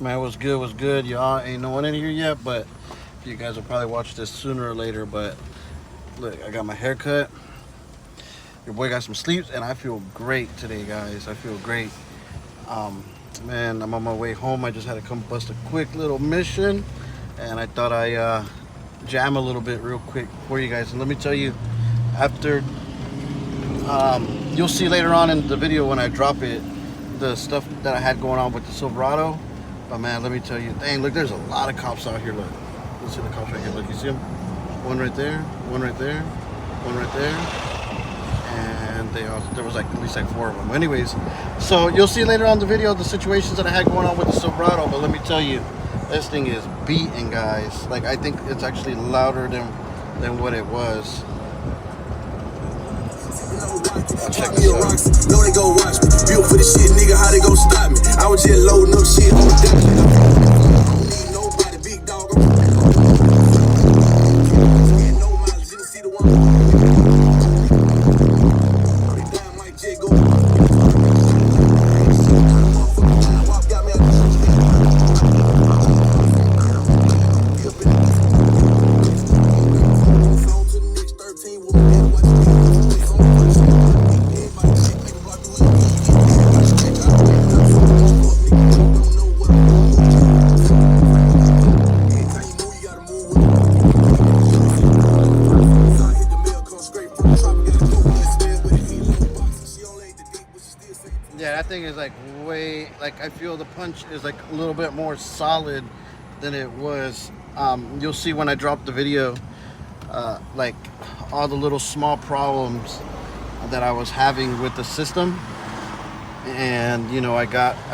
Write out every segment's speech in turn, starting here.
Man, what's good? What's good? Y'all ain't no one in here yet, but you guys will probably watch this sooner or later. But look, I got my hair cut. Your boy got some sleeps, and I feel great today, guys. I feel great. Um, Man, I'm on my way home. I just had to come bust a quick little mission, and I thought I jam a little bit real quick for you guys. And let me tell you, after you'll see later on in the video when I drop it, the stuff that I had going on with the Silverado. But man, let me tell you, dang, look, there's a lot of cops out here. Look, let's see the cops right here. Look, you see them? One right there, one right there, one right there, and there was like at least like four of them. Anyways, so you'll see later on in the video the situations that I had going on with the Silverado. But let me tell you, this thing is beating, guys. Like, I think it's actually louder than what it was. Check this out. No, they go watch me. Built for the shit, nigga. How they go stop me? I was just loading up shit on the deck. I don't need nobody, big dog. No miles, didn't see the one. Damn, Mike J go. Yeah, that thing is like way, like I feel the punch is like a little bit more solid than it was. You'll see when I drop the video, like all the little small problems that I was having with the system, and you know, I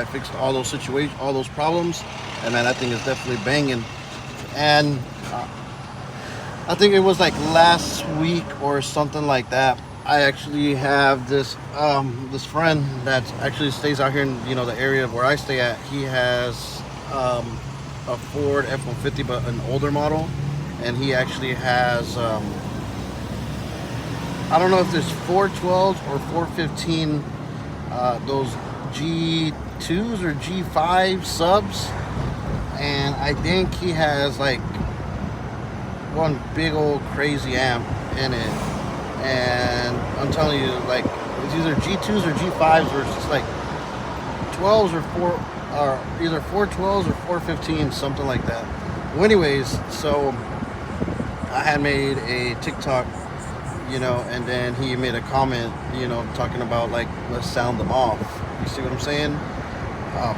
fixed all those situations, all those problems, and man, that thing is definitely banging. And I think it was like last week or something like that. I actually have this friend that actually stays out here in the area where I stay at. He has a Ford F-150, but an older model, and he actually has I don't know if there's 412s or 415 those G2s or G5 subs, and I think he has like one big old crazy amp in it. And I'm telling you, like, it's either G2s or G5s, or it's just like 12s or either 412s or 415s, something like that. Well, anyways, so I had made a TikTok, and then he made a comment, talking about like, let's sound them off. You see what I'm saying?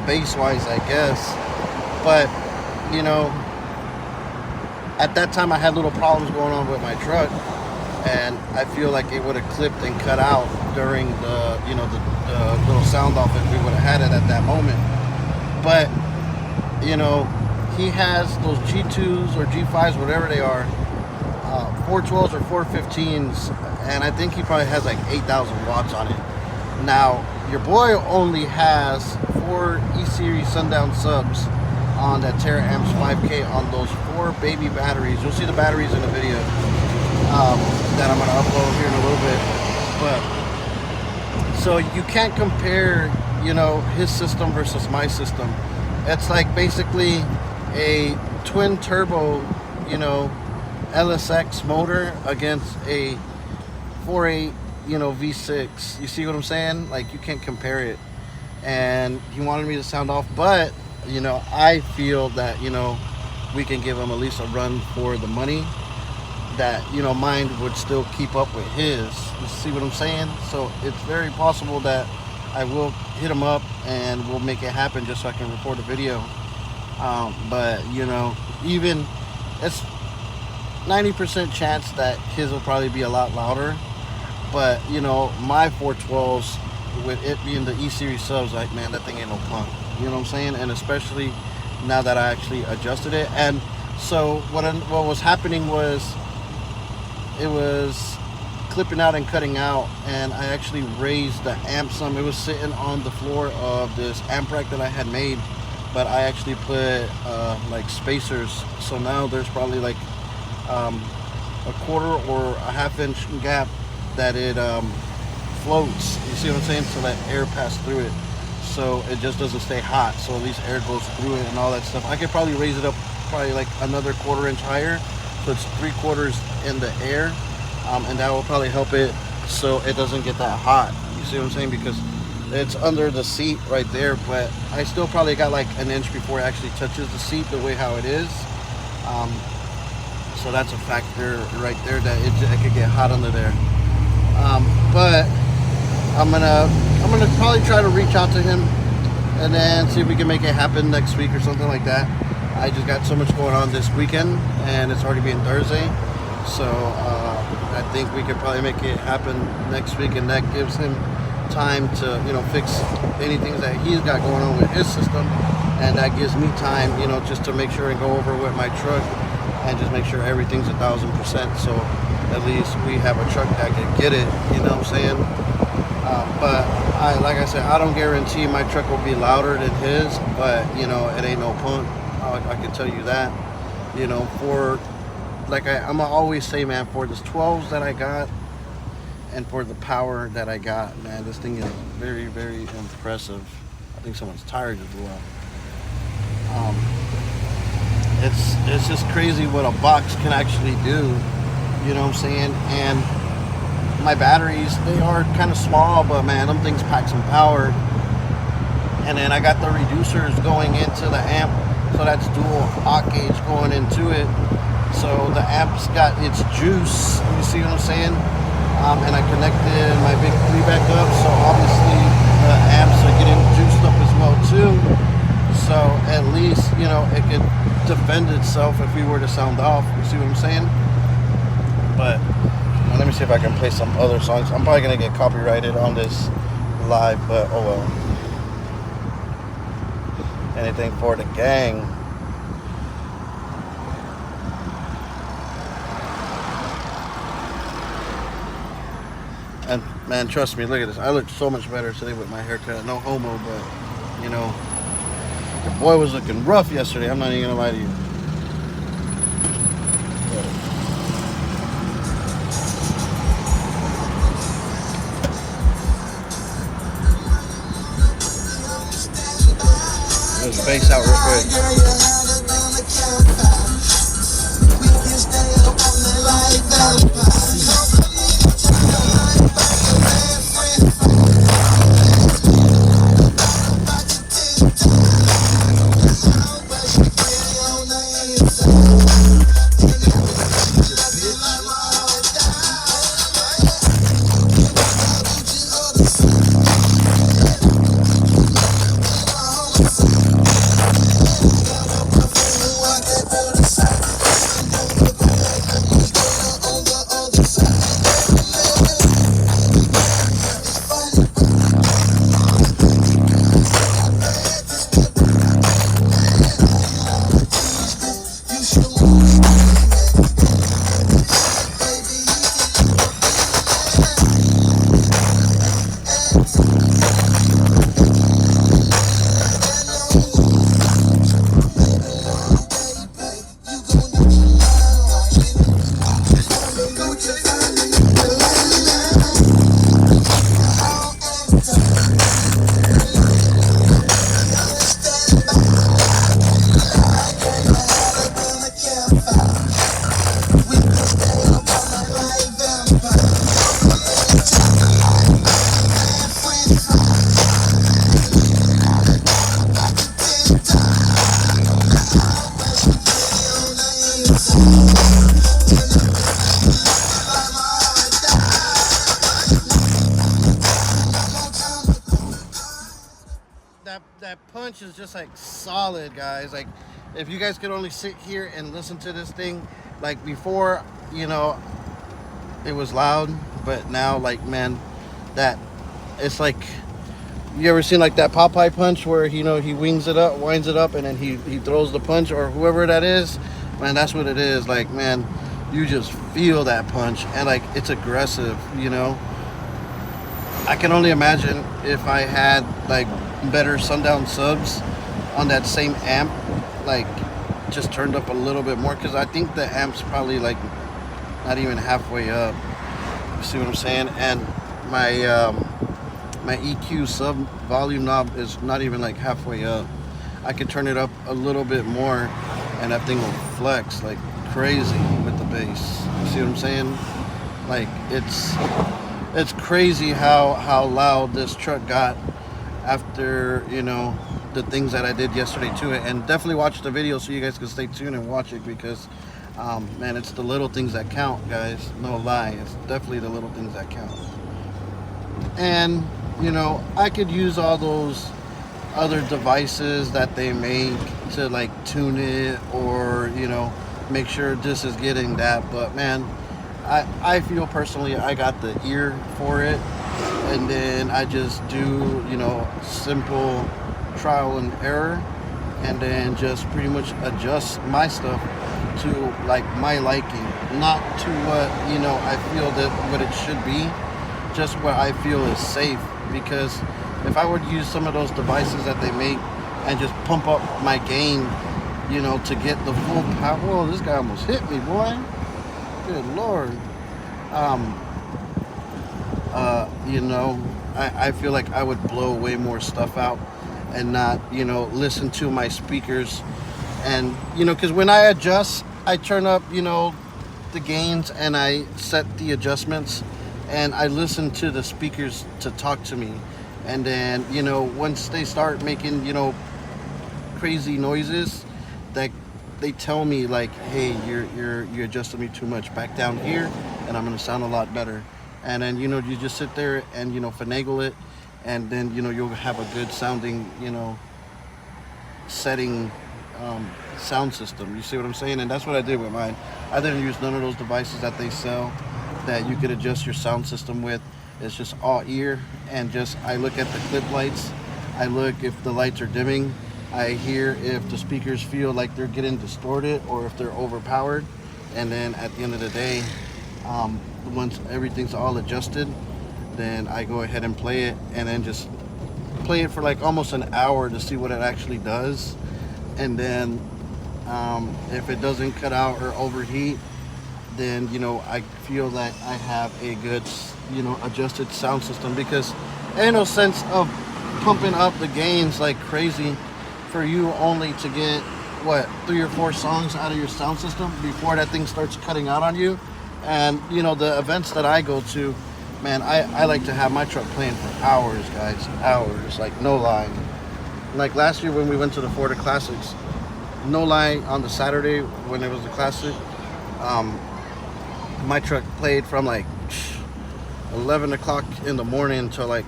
Bass wise, I guess. But at that time I had little problems going on with my truck, and I feel like it would have clipped and cut out during the little sound off if we would have had it at that moment. But he has those G2s or G5s, whatever they are, 412s or 415s, and I think he probably has like 8,000 watts on it. Now, your boy only has 4 E-Series Sundown subs on that Terra Amps 5K on those 4 baby batteries. You'll see the batteries in the video that I'm going to upload here in a little bit. But so you can't compare his system versus my system. It's like basically a twin turbo LSX motor against a 4.8 V6. You see what I'm saying? Like, you can't compare it. And he wanted me to sound off, but I feel that we can give him at least a run for the money, that mine would still keep up with his. You see what I'm saying? So it's very possible that I will hit him up and we'll make it happen just so I can record a video. But even it's 90% chance that his will probably be a lot louder. But my 412s, with it being the E-Series subs, like, man, that thing ain't no punk. You know what I'm saying? And especially now that I actually adjusted it. And so what was happening was, it was clipping out and cutting out, and I actually raised the amp some. It was sitting on the floor of this amp rack that I had made, but I actually put like spacers, so now there's probably like a quarter or a half-inch gap that it floats. You see what I'm saying? So that air pass through it. so it just doesn't stay hot, so at least air goes through it and all that stuff. I could probably raise it up probably like another 1/4 inch higher, so it's 3/4 in the air, and that will probably help it so it doesn't get that hot. You see what I'm saying? Because it's under the seat right there, but I still probably got like an inch before it actually touches the seat the way how it is. So that's a factor right there that it could get hot under there. But I'm gonna probably try to reach out to him and then see if we can make it happen next week or something like that. I just got so much going on this weekend, and it's already being Thursday, so I think we could probably make it happen next week, and that gives him time to, you know, fix anything that he's got going on with his system, and that gives me time, you know, just to make sure and go over with my truck and just make sure everything's 1000%. So at least we have a truck that can get it, you know what I'm saying? But like I said, I don't guarantee my truck will be louder than his, but you know, it ain't no punk. I can tell you that. You know, for like I'm always say, man, for this 12s that I got and for the power that I got, man, this thing is very, very impressive. I think someone's tires just blew out. It's just crazy what a box can actually do. You know what I'm saying? And my batteries, they are kind of small, but man, them things pack some power. And then I got the reducers going into the amp, so that's dual hot gauge going into it. So the amp's got its juice, you see what I'm saying? And I connected my big 3 back up, so obviously the amps are getting juiced up as well too. So at least, you know, it could defend itself if we were to sound off, you see what I'm saying? But let me see if I can play some other songs. I'm probably gonna get copyrighted on this live, but oh well. Anything for the gang. And man, trust me, look at this. I look so much better today with my haircut. No homo, but you know, the boy was looking rough yesterday. I'm not even gonna lie to you. Let's bass out real quick. That punch is just like solid, guys. Like if you guys could only sit here and listen to this thing, like before, you know, it was loud, but now, like, man, that it's like, you ever seen like that Popeye punch where, you know, he winds it up, and then he throws the punch, or whoever that is, man, that's what it is. Like, man, you just feel that punch, and like it's aggressive, you know. I can only imagine if I had like better sundown subs on that same amp, like just turned up a little bit more, because I think the amp's probably like not even halfway up, you see what I'm saying? And my My EQ sub volume knob is not even like halfway up. I could turn it up a little bit more and that thing will flex like crazy with the bass. You see what I'm saying? Like it's crazy how loud this truck got after, you know, the things that I did yesterday to it. And definitely watch the video so you guys can stay tuned and watch it, because man, it's the little things that count, guys. No lie, it's definitely the little things that count. And you know, I could use all those other devices that they make to like tune it, or you know, make sure this is getting that. But man, I feel personally I got the ear for it, and then I just do, you know, simple trial and error, and then just pretty much adjust my stuff to like my liking, not to what, you know, I feel that what it should be, just what I feel is safe. Because if I were to use some of those devices that they make and just pump up my gain, you know, to get the full power. Whoa, this guy almost hit me, boy. Good Lord. You know, I feel like I would blow way more stuff out and not, you know, listen to my speakers. And, you know, because when I adjust, I turn up, you know, the gains and I set the adjustments and I listen to the speakers to talk to me. And then, you know, once they start making, you know, crazy noises, that they tell me like, hey, you're adjusting me too much, back down here and I'm gonna sound a lot better. And then, you know, you just sit there and, you know, finagle it, and then, you know, you'll have a good sounding, you know, setting sound system. You see what I'm saying? And that's what I did with mine. I didn't use none of those devices that they sell that you could adjust your sound system with. It's just all ear, and just I look at the clip lights. I look if the lights are dimming. I hear if the speakers feel like they're getting distorted or if they're overpowered. And then at the end of the day, once everything's all adjusted, then I go ahead and play it, and then just play it for like almost an hour to see what it actually does. And then if it doesn't cut out or overheat, then, you know, I feel that I have a good, you know, adjusted sound system. Because ain't no sense of pumping up the gains like crazy for you only to get what, 3 or 4 songs out of your sound system before that thing starts cutting out on you. And you know, the events that I go to, man, I like to have my truck playing for hours, guys, hours, like no lie. Like last year when we went to the Florida Classics, no lie, on the Saturday when it was the Classic, my truck played from like 11 o'clock in the morning until like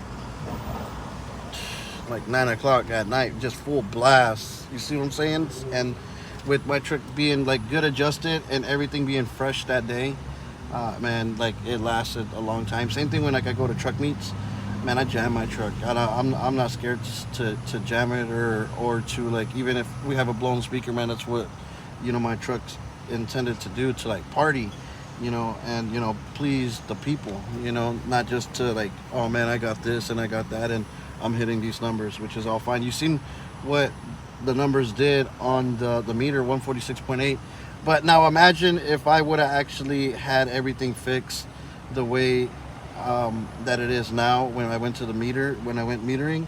9 o'clock at night, just full blast. You see what I'm saying? And with my truck being like good adjusted and everything being fresh that day, man, like it lasted a long time. Same thing when like I go to truck meets, man, I jam my truck. I'm not scared to jam it, or to like, even if we have a blown speaker, man, that's what, you know, my truck's intended to do, to like party, you know, and, you know, please the people, you know, not just to like, oh man, I got this and I got that and I'm hitting these numbers, which is all fine. You've seen what the numbers did on the meter, 146.8. But now imagine if I would have actually had everything fixed the way that it is now. When I went to the meter, when I went metering,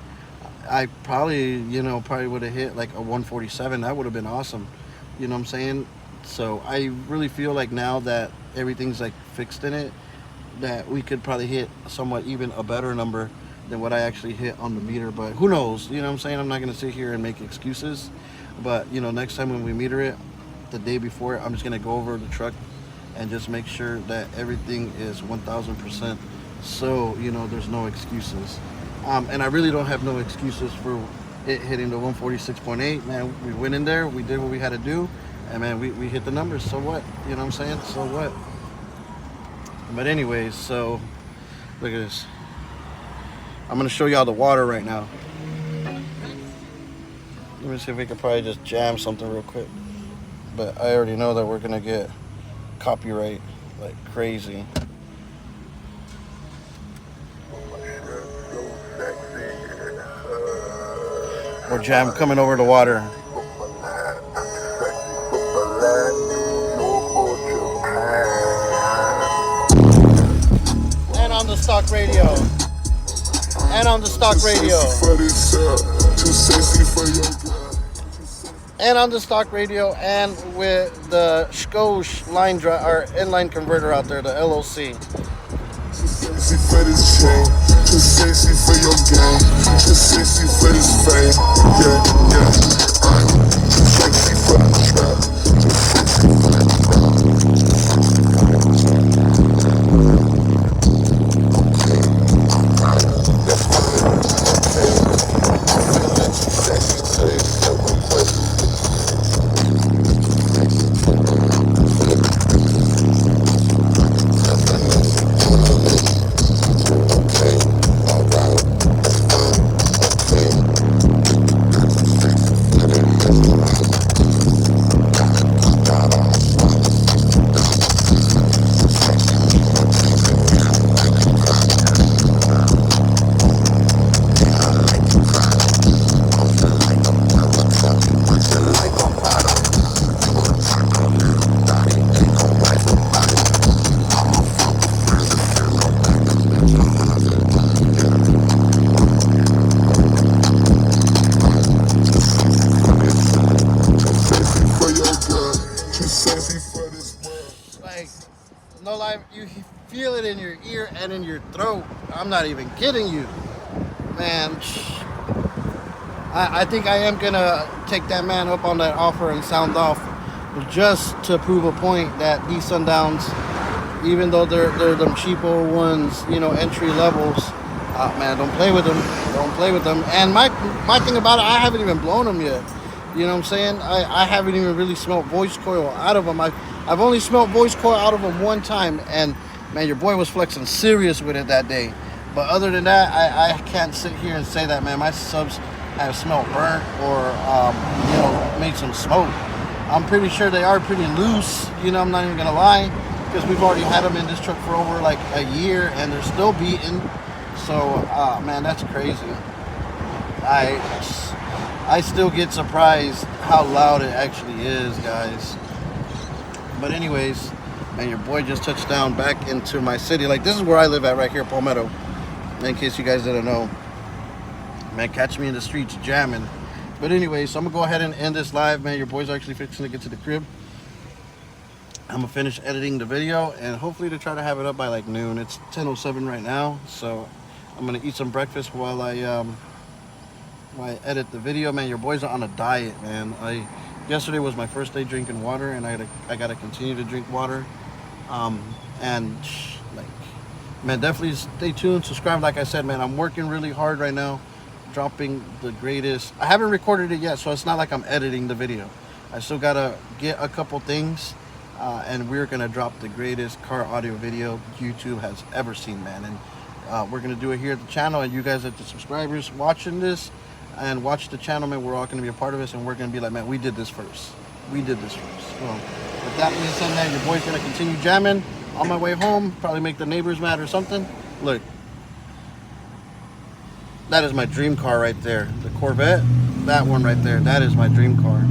I probably, you know, would have hit like a 147. That would have been awesome. You know what I'm saying? So I really feel like now that everything's like fixed in it, that we could probably hit somewhat even a better number than what I actually hit on the meter. But who knows? You know what I'm saying? I'm not going to sit here and make excuses. But, you know, next time when we meter it, the day before, I'm just going to go over the truck and just make sure that everything is 1000%. So, you know, there's no excuses. And I really don't have no excuses for it hitting the 146.8. Man, we went in there, we did what we had to do, and man, we hit the numbers. So what? You know what I'm saying? So what? But anyways, so look at this. I'm going to show y'all the water right now. Let me see if we could probably just jam something real quick. But I already know that we're going to get copyright like crazy. More jam coming over the water. And on the stock radio. and on the stock radio. And on the stock radio, and with the Skosh line or inline converter out there, the LOC. Too sexy for this chain, too sexy for your game, too sexy for this fame. Yeah, yeah. Too sexy for the trap, too sexy for the No lie, you feel it in your ear and in your throat. I'm not even kidding you, man. I think I am gonna take that man up on that offer and sound off, just to prove a point that these sundowns, even though they're them cheaper ones, you know, entry levels. Man, don't play with them. Don't play with them. And my thing about it, I haven't even blown them yet. You know what I'm saying? I haven't even really smelled voice coil out of them. I've only smelled voice coil out of them one time, and man, your boy was flexing serious with it that day. But other than that, I can't sit here and say that, man. My subs have smelled burnt or you know, made some smoke. I'm pretty sure they are pretty loose. You know, I'm not even gonna lie, because we've already had them in this truck for over like a year, and they're still beating. So, man, that's crazy. I still get surprised how loud it actually is, guys. But anyways, man, your boy just touched down back into my city. Like, this is where I live at right here, Palmetto. In case you guys didn't know. Man, catch me in the streets jamming. But anyways, so I'm going to go ahead and end this live, man. Your boy's actually fixing to get to the crib. I'm going to finish editing the video and hopefully to try to have it up by like noon. It's 10:07 right now. So I'm going to eat some breakfast while I edit the video. Man, your boys are on a diet, man. Yesterday was my first day drinking water, and I gotta continue to drink water. And like, man, definitely stay tuned, subscribe. Like I said, man, I'm working really hard right now, dropping the greatest. I haven't recorded it yet, so it's not like I'm editing the video. I still gotta get a couple things, and we're gonna drop the greatest car audio video YouTube has ever seen, man. And we're gonna do it here at the channel, and you guys, are the subscribers watching this and watch the channel, man. We're all going to be a part of this, and we're going to be like, man, we did this first. We did this first. So with that being said, man, your boy's going to continue jamming on my way home, probably make the neighbors mad or something. Look, that is my dream car right there. The Corvette, that one right there, that is my dream car.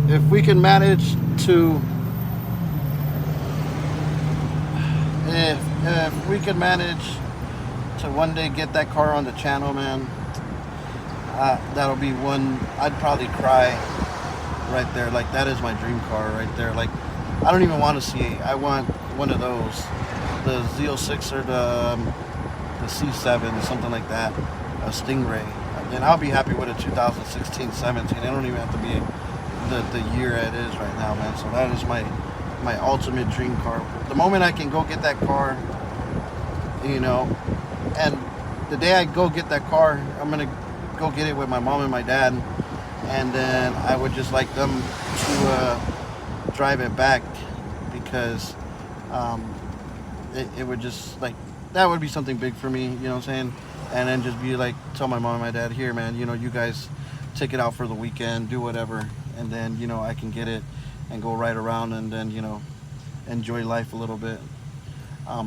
If we can manage to if we can manage to one day get that car on the channel, man, that'll be one. I'd probably cry right there. Like, that is my dream car right there. Like, I don't even want a C8. I want one of those, the Z06 or the C7, something like that, a Stingray. And I'll be happy with a 2016, 17. It don't even have to be the year it is right now, man. So that is my ultimate dream car. The moment I can go get that car, you know, and the day I go get that car, I'm gonna go get it with my mom and my dad, and then I would just like them to drive it back, because it would just, like, that would be something big for me, you know what I'm saying? And then just be like, tell my mom and my dad, here, man, you know, you guys take it out for the weekend, do whatever, and then, you know, I can get it and go right around and then, you know, enjoy life a little bit.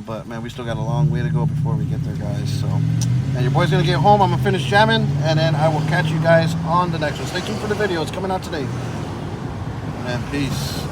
But man, we still got a long way to go before we get there, guys. So, and your boy's gonna get home. I'm gonna finish jamming, and then I will catch you guys on the next one. Stay tuned for the video. It's coming out today. Man, peace.